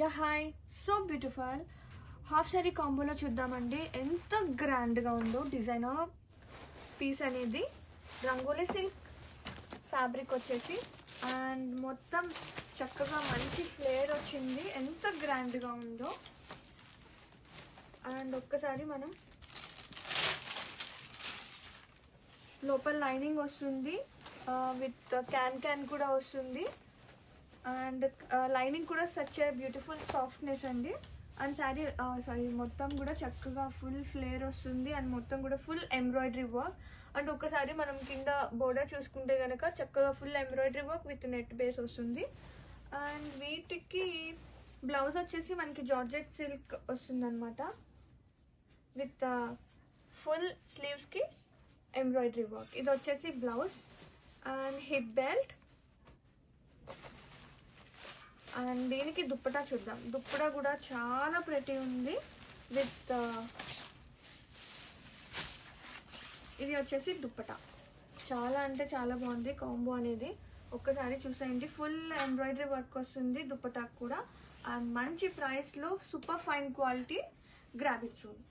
Yeah hi, so beautiful half sari కాంబోలో చూద్దామండి. ఎంత గ్రాండ్గా ఉందో డిజైనర్ పీస్ అనేది. రంగోలీ సిల్క్ ఫ్యాబ్రిక్ వచ్చేసి అండ్ మొత్తం చక్కగా మంచి ఫ్లేర్ వచ్చింది. ఎంత గ్రాండ్గా ఉందో. అండ్ ఒక్కసారి మనం లోపల లైనింగ్ వస్తుంది, విత్ క్యాన్ కూడా వస్తుంది. అండ్ లైనింగ్ కూడా సచ్ ఏ బ్యూటిఫుల్ సాఫ్ట్నెస్ అండి. అండ్ సారీ మొత్తం కూడా చక్కగా ఫుల్ ఫ్లేర్ వస్తుంది. అండ్ మొత్తం కూడా ఫుల్ ఎంబ్రాయిడరీ వర్క్. అండ్ ఒక్కసారి మనం కింద బోర్డర్ చూసుకుంటే కనుక చక్కగా full embroidery work with net base వస్తుంది. అండ్ వీటికి బ్లౌజ్ వచ్చేసి మనకి జార్జెట్ సిల్క్ వస్తుంది అనమాట, విత్ ఫుల్ స్లీవ్స్కి ఎంబ్రాయిడరీ వర్క్. ఇది వచ్చేసి blouse and hip belt. And దీనికి దుప్పటా చూద్దాం. దుప్పటా కూడా చాలా ప్రెటీ ఉంది. విత్ ఇది వచ్చేసి దుప్పటా. చాలా అంటే చాలా బాగుంది కాంబో అనేది. ఒక్కసారి చూసేయండి, ఫుల్ ఎంబ్రాయిడరీ వర్క్ వస్తుంది దుప్పటా కూడా. అండ్ మంచి ప్రైస్లో super fine quality. Grab it soon.